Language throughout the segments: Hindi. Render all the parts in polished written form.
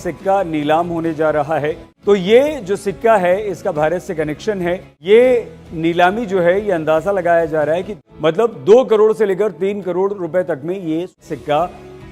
सिक्का नीलाम होने जा रहा है। तो ये जो सिक्का है इसका भारत से कनेक्शन है। ये नीलामी जो है ये अंदाजा लगाया जा रहा है कि मतलब 2 करोड़ से लेकर 3 करोड़ रुपए तक में ये सिक्का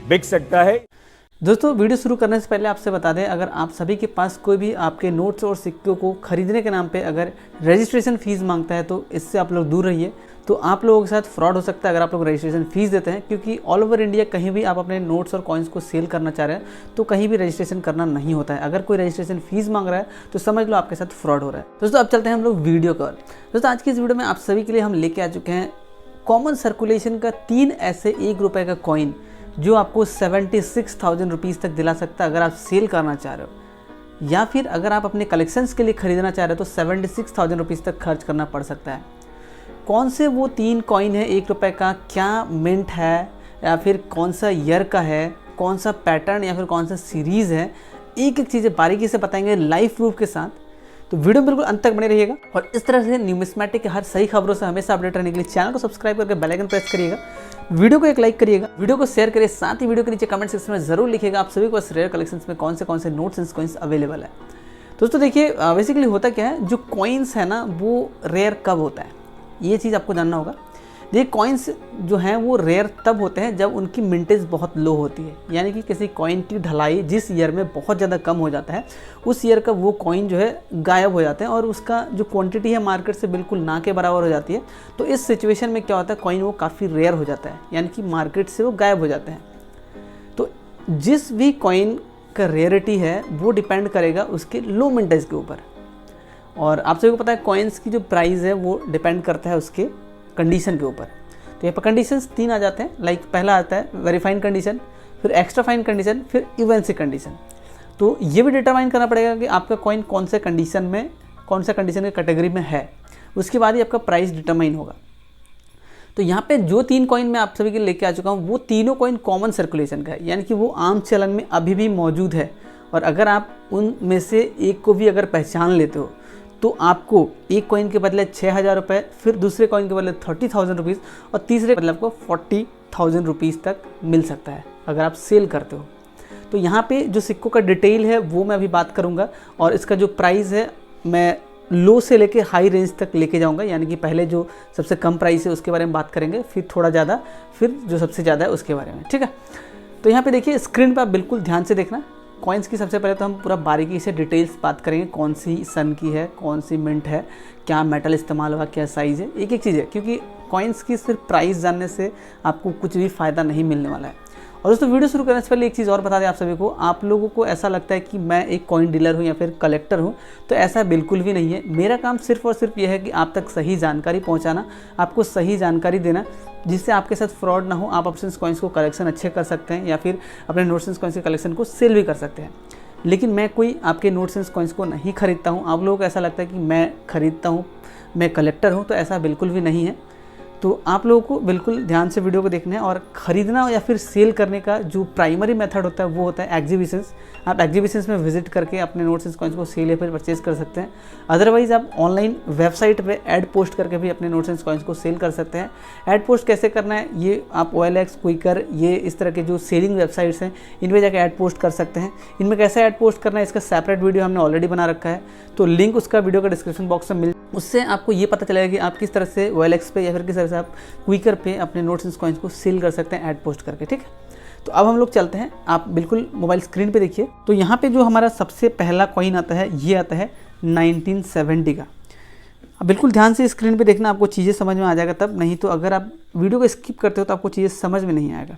बिक सकता है। दोस्तों वीडियो शुरू करने से पहले आपसे बता दें, अगर आप सभी के पास कोई भी आपके नोट्स और सिक्कों को खरीदने के नाम पे अगर रजिस्ट्रेशन फ़ीस मांगता है तो इससे आप लोग दूर रहिए। तो आप लोगों के साथ फ्रॉड हो सकता है अगर आप लोग रजिस्ट्रेशन फ़ीस देते हैं, क्योंकि ऑल ओवर इंडिया कहीं भी आप अपने नोट्स और कॉइन्स को सेल करना चाह रहे हैं तो कहीं भी रजिस्ट्रेशन करना नहीं होता है। अगर कोई रजिस्ट्रेशन फ़ीस मांग रहा है तो समझ लो आपके साथ फ्रॉड हो रहा है। दोस्तों अब चलते हैं हम लोग वीडियो पर। दोस्तों आज की इस वीडियो में आप सभी के लिए हम लेके आ चुके हैं कॉमन सर्कुलेशन का 3 ऐसे 1 रुपये का कॉइन जो आपको 76,000 रुपीज़ तक दिला सकता है अगर आप सेल करना चाह रहे हो, या फिर अगर आप अपने कलेक्शंस के लिए खरीदना चाह रहे हो तो 76,000 रुपीज़ तक खर्च करना पड़ सकता है। कौन से वो 3 कॉइन है 1 रुपये का, क्या मिंट है या फिर कौन सा ईयर का है, कौन सा पैटर्न या फिर कौन सा सीरीज़ है, एक एक चीज़ें बारीकी से बताएंगे लाइव प्रूफ के साथ। तो वीडियो बिल्कुल अंत तक बने रहिएगा और इस तरह से न्यूमिस्मैटिक के हर सही खबरों से हमेशा अपडेट रहने के लिए चैनल को सब्सक्राइब करके बेल आइकन प्रेस करिएगा, वीडियो को एक लाइक करिएगा, वीडियो को शेयर करिए, साथ ही वीडियो के नीचे कमेंट सेक्शन में जरूर लिखिएगा आप सभी को पास रेयर कलेक्शंस में कौन से नोट्स एंड कॉइन्स अवेलेबल है। दोस्तों देखिए बेसिकली होता क्या है, जो कॉइन्स है ना वो रेयर कब होता है ये चीज़ आपको जानना होगा। ये कॉइन्स जो हैं वो रेयर तब होते हैं जब उनकी मिंटेज बहुत लो होती है, यानी कि किसी कॉइन की ढलाई जिस ईयर में बहुत ज़्यादा कम हो जाता है उस ईयर का वो कॉइन जो है गायब हो जाते हैं और उसका जो क्वांटिटी है मार्केट से बिल्कुल ना के बराबर हो जाती है। तो इस सिचुएशन में क्या होता है, कॉइन वो काफ़ी रेयर हो जाता है, यानी कि मार्केट से वो गायब हो जाते हैं। तो जिस भी कॉइन का रेयरिटी है वो डिपेंड करेगा उसके लो मिंटेज के ऊपर। और आप सभी को पता है कॉइन्स की जो प्राइस है वो डिपेंड करता है उसके कंडीशन के ऊपर। तो यहाँ पर कंडीशंस 3 आ जाते हैं, लाइक पहला आता है वेरी फाइन कंडीशन, फिर एक्स्ट्रा फाइन कंडीशन, फिर इवेंसी कंडीशन। तो ये भी डिटरमाइन करना पड़ेगा कि आपका कॉइन कौन से कंडीशन में, कौन सा कंडीशन की कैटेगरी में है, उसके बाद ही आपका प्राइस डिटरमाइन होगा। तो यहाँ पे जो 3 कॉइन मैं आप सभी के लिए लेके आ चुका हूँ वो तीनों कॉइन कॉमन सर्कुलेशन का है, यानी कि वो आम चलन में अभी भी मौजूद है। और अगर आप उनमें से एक को भी अगर पहचान लेते हो तो आपको एक कॉइन के बदले 6,000 रुपये, फिर दूसरे कॉइन के बदले 30,000 रुपीज़ और तीसरे के बदले आपको 40,000 रुपीज़ तक मिल सकता है अगर आप सेल करते हो। तो यहाँ पे जो सिक्कों का डिटेल है वो मैं अभी बात करूँगा और इसका जो प्राइस है मैं लो से लेके हाई रेंज तक लेके जाऊँगा, यानी कि पहले जो सबसे कम प्राइस है उसके बारे में बात करेंगे, फिर थोड़ा ज़्यादा, फिर जो सबसे ज़्यादा है उसके बारे में, ठीक है। तो यहाँ पर देखिए स्क्रीन पर आप बिल्कुल ध्यान से देखना। कॉइन्स की सबसे पहले तो हम पूरा बारीकी से डिटेल्स बात करेंगे, कौन सी सन की है, कौन सी मिंट है, क्या मेटल इस्तेमाल हुआ, क्या साइज़ है, एक एक चीज़ है, क्योंकि कॉइन्स की सिर्फ प्राइस जानने से आपको कुछ भी फ़ायदा नहीं मिलने वाला है। और दोस्तों वीडियो शुरू करने से पहले एक चीज़ और बता दें आप सभी को, आप लोगों को ऐसा लगता है कि मैं एक कॉइन डीलर हूँ या फिर कलेक्टर हूँ, तो ऐसा बिल्कुल भी नहीं है। मेरा काम सिर्फ और सिर्फ यह है कि आप तक सही जानकारी पहुँचाना, आपको सही जानकारी देना जिससे आपके साथ फ्रॉड ना हो, आप अपने कॉइन्स को कलेक्शन अच्छे कर सकते हैं या फिर अपने नोट्स एंड कॉइन्स के कलेक्शन को सेल भी कर सकते हैं। लेकिन मैं कोई आपके नोट्स एंड कॉइन्स को नहीं खरीदता हूँ। आप लोगों को ऐसा लगता है कि मैं खरीदता हूँ, मैं कलेक्टर हूँ, तो ऐसा बिल्कुल भी नहीं है। तो आप लोगों को बिल्कुल ध्यान से वीडियो को देखना है। और ख़रीदना या फिर सेल करने का जो प्राइमरी मेथड होता है वो होता है एग्जीबिशंस। आप एग्जीबिशंस में विजिट करके अपने नोट्स एंड कॉइन्स को सेल या फिर परचेज कर सकते हैं। अदरवाइज़ आप ऑनलाइन वेबसाइट पे ऐड पोस्ट करके भी अपने नोट्स एंड कॉइन्स को सेल कर सकते हैं। ऐड पोस्ट कैसे करना है ये आप OLX, क्विकर, ये इस तरह के जो सेलिंग वेबसाइट्स हैं इनमें जाकर ऐड पोस्ट कर सकते हैं। इनमें कैसे ऐड पोस्ट करना है इसका सेपरेट वीडियो हमने ऑलरेडी बना रखा है, तो लिंक उसका वीडियो का डिस्क्रिप्शन बॉक्स में उससे आपको ये पता चलेगा कि आप किस तरह से OLX पे या फिर किस तरह से आप क्विकर पे अपने नोट्स एंड कॉइन्स को सेल कर सकते हैं ऐड पोस्ट करके, ठीक है। तो अब हम लोग चलते हैं, आप बिल्कुल मोबाइल स्क्रीन पे देखिए। तो यहाँ पे जो हमारा सबसे पहला कॉइन आता है ये आता है 1970 का। अब बिल्कुल ध्यान से स्क्रीन पे देखना, आपको चीज़ें समझ में आ जाएगा तब, नहीं तो अगर आप वीडियो को स्किप करते हो तो आपको चीज़ें समझ में नहीं आएगा।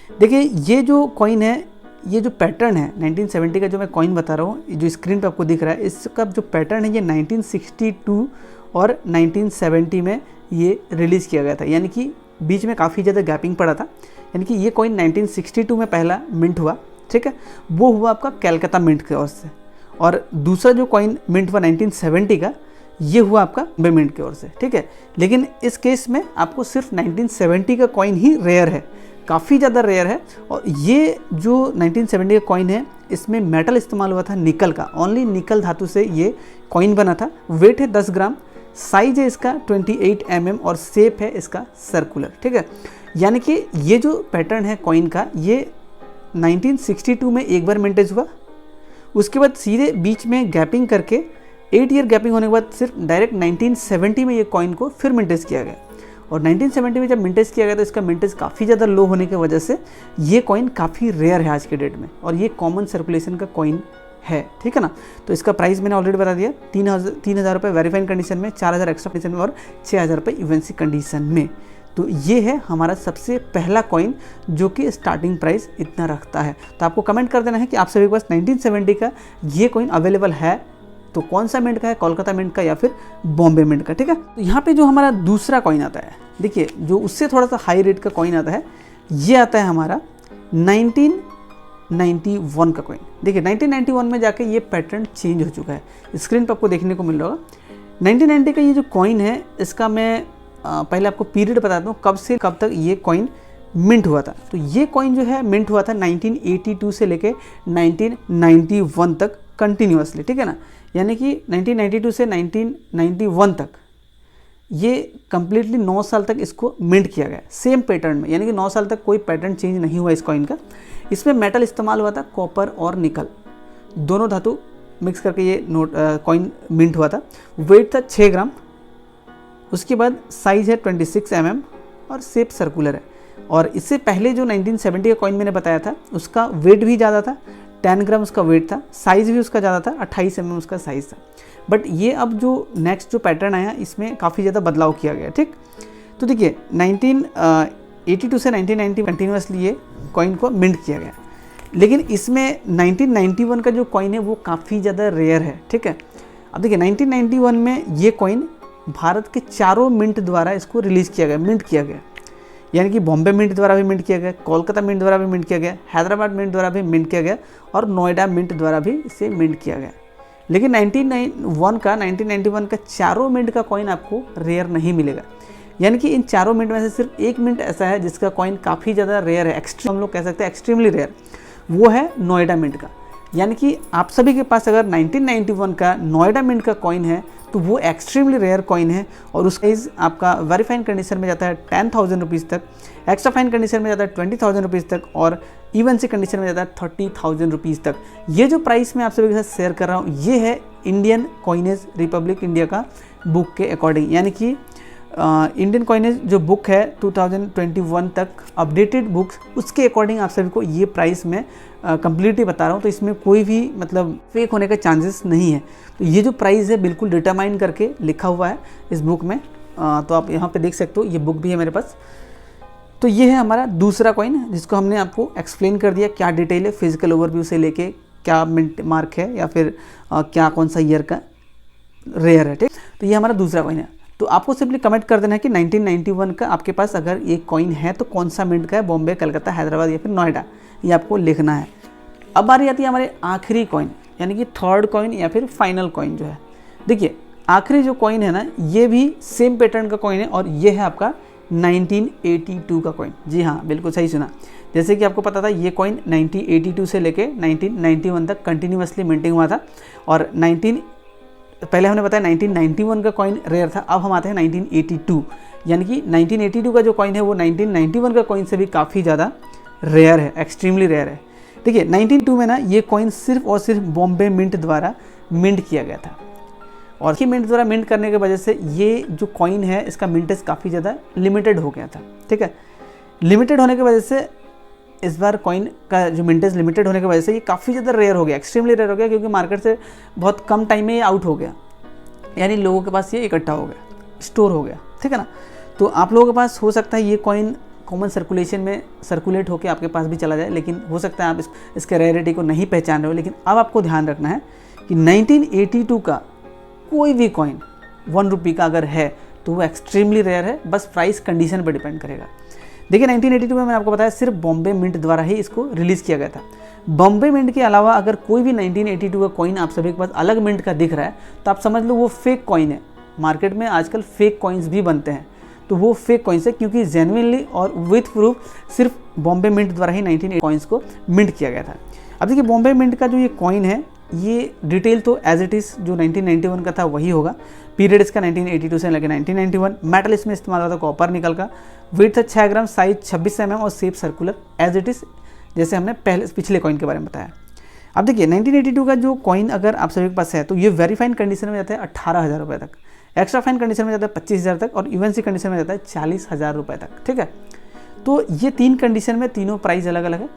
देखिए ये जो कॉइन है, ये जो पैटर्न है 1970 का जो मैं कॉइन बता रहा हूँ, जो स्क्रीन पे आपको दिख रहा है, इसका जो पैटर्न है ये 1962 और 1970 में ये रिलीज़ किया गया था, यानी कि बीच में काफ़ी ज़्यादा गैपिंग पड़ा था। यानी कि ये कॉइन 1962 में पहला मिंट हुआ, ठीक है, वो हुआ आपका कैलकाता मिंट की ओर से। और दूसरा जो कॉइन मिंट हुआ 1970 का, ये हुआ आपका बॉम्बे मिंट की ओर से, ठीक है। लेकिन इस केस में आपको सिर्फ 1970 का कॉइन ही रेयर है, काफ़ी ज़्यादा रेयर है। और ये जो 1970 का कॉइन है इसमें मेटल इस्तेमाल हुआ था निकल का, ओनली निकल धातु से ये कॉइन बना था। वेट है 10 ग्राम, साइज है इसका 28 mm और शेप है इसका सर्कुलर, ठीक है। यानी कि ये जो पैटर्न है कॉइन का, ये 1962 में एक बार मिंटेज हुआ, उसके बाद सीधे बीच में गैपिंग करके 8 ईयर गैपिंग होने के बाद सिर्फ डायरेक्ट 1970 में ये कॉइन को फिर मिंटेज किया गया। और 1970 में जब मिंटेज किया गया तो इसका मिंटेज काफ़ी ज़्यादा लो होने की वजह से ये कॉइन काफ़ी रेयर है आज के डेट में, और ये कॉमन सर्कुलेशन का कॉइन है, ठीक है ना। तो इसका प्राइस मैंने ऑलरेडी बता दिया, 3,000 रुपये वेरीफाइड कंडीशन में, 4,000 एक्स्ट्रा कंडीशन में और 6,000 रुपये इवेंसी कंडीशन में। तो ये है हमारा सबसे पहला कॉइन जो कि स्टार्टिंग प्राइस इतना रखता है। तो आपको कमेंट कर देना है कि आप सभी के पास 1970 का ये कॉइन अवेलेबल है तो कौन सा मिंट का है, कोलकाता मिंट का या फिर बॉम्बे मिंट का, ठीक है। तो यहाँ पे जो हमारा दूसरा कॉइन आता है, देखिए जो उससे थोड़ा सा हाई रेट का कॉइन आता है, ये आता है हमारा 1991 का कॉइन। देखिए 1991 में जाके ये पैटर्न चेंज हो चुका है, स्क्रीन पर आपको देखने को मिल रहा होगा। 1990 का ये जो कॉइन है, इसका मैं पहले आपको पीरियड बताता हूँ कब से कब तक ये कॉइन मिंट हुआ था। तो ये कॉइन जो है मिंट हुआ था 1982 से लेके 1991 तक कंटिन्यूअसली, ठीक है ना। यानी कि 1992 से 1991 तक ये कंप्लीटली 9 साल तक इसको मिंट किया गया सेम पैटर्न में, यानी कि 9 साल तक कोई पैटर्न चेंज नहीं हुआ इस कॉइन का। इसमें मेटल इस्तेमाल हुआ था, कॉपर और निकल, दोनों धातु मिक्स करके ये नोट कॉइन मिंट हुआ था। वेट था 6 ग्राम। उसके बाद साइज है 26 mm और शेप सर्कुलर है। और इससे पहले जो 1970 का कॉइन मैंने बताया था उसका वेट भी ज़्यादा था, 10 ग्राम उसका वेट था, साइज़ भी उसका ज़्यादा था, 28 mm उसका साइज़ था। बट ये अब जो नेक्स्ट जो पैटर्न आया इसमें काफ़ी ज़्यादा बदलाव किया गया, ठीक। तो देखिए 1982 से 1990 कंटिन्यूसली ये कॉइन को मिंट किया गया, लेकिन इसमें 1991 का जो कॉइन है वो काफ़ी ज़्यादा रेयर है, ठीक है। अब देखिए 1991 में ये कॉइन भारत के चारों मिंट द्वारा इसको रिलीज़ किया गया, मिंट किया गया। यानी कि बॉम्बे मिंट द्वारा भी मिंट किया गया, कोलकाता मिंट द्वारा भी मिंट किया गया, हैदराबाद मिंट द्वारा भी मिंट किया गया और नोएडा मिंट द्वारा भी इसे मिंट किया गया। लेकिन 1991 का चारों मिंट का कॉइन आपको रेयर नहीं मिलेगा। यानी कि इन चारों मिंट में से सिर्फ एक मिंट ऐसा है जिसका कॉइन काफ़ी ज़्यादा रेयर है, एक्सट्रीम हम लोग कह सकते हैं एक्सट्रीमली रेयर, वो है नोएडा मिंट का। यानी कि आप सभी के पास अगर 1991 का नोएडा मिंट का कॉइन है तो वो एक्सट्रीमली रेयर कॉइन है, और उसका प्राइस आपका वेरी फाइन कंडीशन में जाता है 10,000 रुपीज़ तक, एक्स्ट्रा फाइन कंडीशन में जाता है 20,000 रुपीज़ तक और इवन सी कंडीशन में जाता है 30,000 रुपीज़ तक। ये जो प्राइस मैं आप सभी के साथ शेयर कर रहा हूँ ये है इंडियन कॉइनेज रिपब्लिक इंडिया का बुक के अकॉर्डिंग। यानी कि इंडियन कॉइनेज जो बुक है 2021 तक अपडेटेड बुक, उसके अकॉर्डिंग आप सभी को ये प्राइस मैं कंप्लीटली बता रहा हूँ। तो इसमें कोई भी मतलब फेक होने का चांसेस नहीं है। तो ये जो प्राइस है बिल्कुल डिटरमाइन करके लिखा हुआ है इस बुक में, तो आप यहाँ पे देख सकते हो, ये बुक भी है मेरे पास। तो ये है हमारा दूसरा कॉइन जिसको हमने आपको एक्सप्लेन कर दिया क्या डिटेल है, फिजिकल ओवरव्यू से लेके क्या मिंट मार्क है या फिर क्या कौन सा ईयर का रेयर है, ठीक। तो ये हमारा दूसरा कॉइन है। तो आपको सिंपली कमेंट कर देना है कि 1991 का आपके पास अगर ये कॉइन है तो कौन सा मिंट का है, बॉम्बे, कलकत्ता, हैदराबाद या फिर नोएडा, ये आपको लिखना है। अब बारी आती है हमारे आखिरी कॉइन यानी कि थर्ड कॉइन या फिर फाइनल कॉइन जो है। देखिए आखिरी जो कॉइन है ना ये भी सेम पैटर्न का कॉइन है और ये है आपका 1982 का कॉइन। जी हाँ, बिल्कुल सही सुना। जैसे कि आपको पता था ये कॉइन 1982 से लेके 1991 तक कंटिन्यूसली मिंटिंग हुआ था, और पहले हमने बताया 1991 का कॉइन रेयर था। अब हम आते हैं 1982, यानी कि 1982 का जो कॉइन है वो 1991 का कॉइन से भी काफ़ी ज़्यादा रेयर है, एक्सट्रीमली रेयर है। देखिए 1992 में ना ये कॉइन सिर्फ और सिर्फ बॉम्बे मिंट द्वारा मिंट किया गया था, और ये मिंट द्वारा मिंट करने की वजह से ये जो कॉइन है इसका मिंटेज काफ़ी ज़्यादा लिमिटेड हो गया था, ठीक है। लिमिटेड होने की वजह से इस बार कॉइन का जो मिंटेज लिमिटेड होने की वजह से ये काफ़ी ज़्यादा रेयर हो गया, एक्सट्रीमली रेयर हो गया, क्योंकि मार्केट से बहुत कम टाइम में ये आउट हो गया, यानी लोगों के पास ये इकट्ठा हो गया, स्टोर हो गया, ठीक है ना। तो आप लोगों के पास हो सकता है ये कॉइन कॉमन सर्कुलेशन में सर्कुलेट होकर आपके पास भी चला जाए, लेकिन हो सकता है आप इसके रेयरिटी को नहीं पहचान रहे हो। लेकिन अब आपको ध्यान रखना है कि 1982 का कोई भी कॉइन 1 रुपये का अगर है तो वो एक्सट्रीमली रेयर है, बस प्राइस कंडीशन पर डिपेंड करेगा। देखिए 1982 में मैंने आपको बताया सिर्फ बॉम्बे मिंट द्वारा ही इसको रिलीज़ किया गया था। बॉम्बे मिंट के अलावा अगर कोई भी 1982 का कॉइन आप सभी के पास अलग मिंट का दिख रहा है तो आप समझ लो वो फेक कॉइन है। मार्केट में आजकल फेक कॉइन्स भी बनते हैं, तो वो फेक कॉइन्स है, क्योंकि जेन्युइनली और विथ प्रूफ सिर्फ बॉम्बे मिंट द्वारा ही 1980 कॉइन्स को मिंट किया गया था। अब देखिए बॉम्बे मिंट का जो ये कॉइन है ये डिटेल तो एज इट इज़ जो 1991 का था वही होगा। पीरियड इसका 1982 से लेकर 1991। मेटल इसमें इस्तेमाल हुआ था कॉपर निकल का। वेट था 6 ग्राम, साइज 26 mm और shape circular as it is, जैसे हमने पिछले कॉइन के बारे में बताया। अब देखिए 1982 का जो कॉइन अगर आप सभी के पास है तो ये वेरीफाइड कंडीशन में जाता है 18,000 रुपये तक, एक्स्ट्रा फाइन कंडीशन में जाता है 25,000 तक और यूएनसी कंडीशन में जाता है 40,000 रुपये तक। ठीक है, तो ये 3 कंडीशन में तीनों प्राइस अलग अलग है।